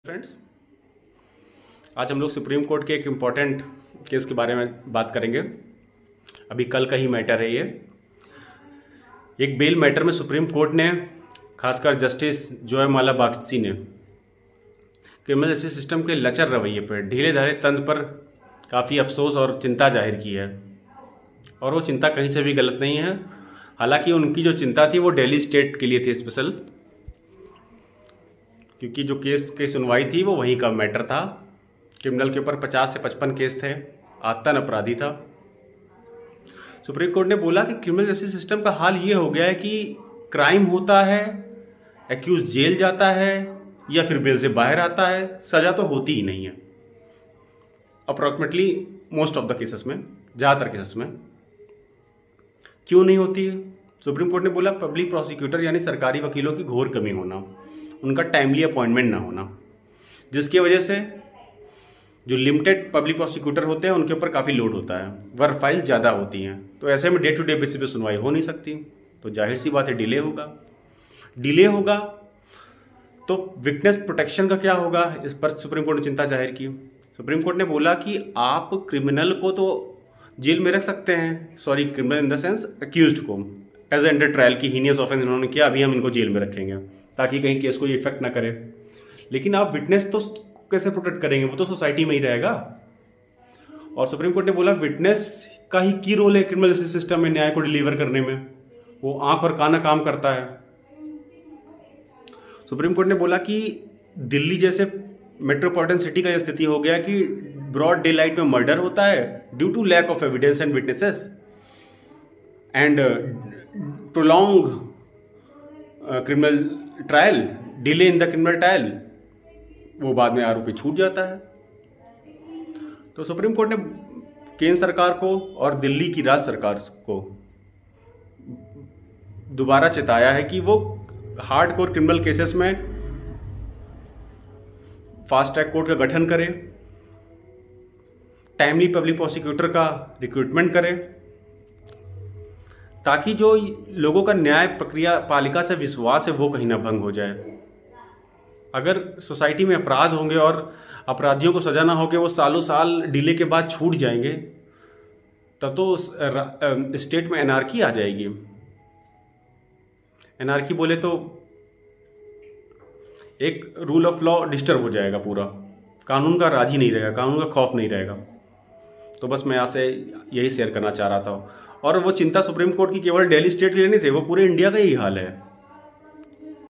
Friends, आज हम लोग सुप्रीम कोर्ट के एक इम्पॉर्टेंट केस के बारे में बात करेंगे। अभी कल का ही मैटर है ये। एक बेल मैटर में सुप्रीम कोर्ट ने खासकर जस्टिस जोय माला बागची ने क्रिमिनल जस्टिस सिस्टम के लचर रवैये पर, ढीले ढाले तंत्र पर काफ़ी अफसोस और चिंता जाहिर की है। और वो चिंता कहीं से भी गलत नहीं है। हालांकि उनकी जो चिंता थी वो दिल्ली स्टेट के लिए थी स्पेशल, क्योंकि जो केस की सुनवाई थी वो वहीं का मैटर था। क्रिमिनल के ऊपर 50 से 55 केस थे, आतन अपराधी था। सुप्रीम कोर्ट ने बोला कि क्रिमिनल जस्टिस सिस्टम का हाल ये हो गया है कि क्राइम होता है, एक्यूज जेल जाता है या फिर बेल से बाहर आता है, सज़ा तो होती ही नहीं है approximately most of the cases में, ज़्यादातर केसेस में। क्यों नहीं होती है? सुप्रीम कोर्ट ने बोला पब्लिक प्रोसिक्यूटर यानी सरकारी वकीलों की घोर कमी होना, उनका टाइमली अपॉइंटमेंट ना होना, जिसकी वजह से जो लिमिटेड पब्लिक प्रोसिक्यूटर होते हैं उनके ऊपर काफ़ी लोड होता है, वर्क फाइल ज़्यादा होती हैं, तो ऐसे में डे टू डे बेसिस पे सुनवाई हो नहीं सकती। तो जाहिर सी बात है डिले होगा। तो विटनेस प्रोटेक्शन का क्या होगा, इस पर सुप्रीम कोर्ट ने चिंता जाहिर की। सुप्रीम कोर्ट ने बोला कि आप क्रिमिनल को तो जेल में रख सकते हैं, sorry criminal in the sense accused को, एज अंडर ट्रायल की हीनियस ऑफेंस इन्होंने किया, अभी हम इनको जेल में रखेंगे ताकि कहीं केस को इफेक्ट ना करे। लेकिन आप विटनेस तो कैसे प्रोटेक्ट करेंगे, वो तो सोसाइटी में ही रहेगा। और सुप्रीम कोर्ट ने बोला विटनेस का ही की रोल है क्रिमिनल जस्टिस सिस्टम में न्याय को डिलीवर करने में, वो आंख और कान काम करता है। सुप्रीम कोर्ट ने बोला कि दिल्ली जैसे मेट्रोपॉलिटन सिटी का यह स्थिति हो गया कि ब्रॉड डे लाइट में मर्डर होता है due to lack of evidence and witnesses and prolong criminal trial, delay in the criminal trial, वो बाद में आरोपी छूट जाता है। तो सुप्रीम कोर्ट ने केंद्र सरकार को और दिल्ली की राज्य सरकार को दोबारा चेताया है कि वो हार्डकोर क्रिमिनल केसेस में फास्ट ट्रैक कोर्ट का गठन करे, टाइमली पब्लिक प्रोसिक्यूटर का रिक्रूटमेंट करे, ताकि जो लोगों का न्याय प्रक्रिया पालिका से विश्वास है वो कहीं ना भंग हो जाए। अगर सोसाइटी में अपराध होंगे और अपराधियों को सजा ना होके वो सालों साल डिले के बाद छूट जाएंगे, तब तो स्टेट में एनार्की आ जाएगी। एनार्की बोले तो एक रूल ऑफ लॉ डिस्टर्ब हो जाएगा, पूरा कानून का राज ही नहीं रहेगा, कानून का खौफ नहीं रहेगा। तो बस मैं यहाँ से यही शेयर करना चाह रहा था। और वो चिंता सुप्रीम कोर्ट की केवल दिल्ली स्टेट के लिए नहीं थी, वो पूरे इंडिया का ही हाल है।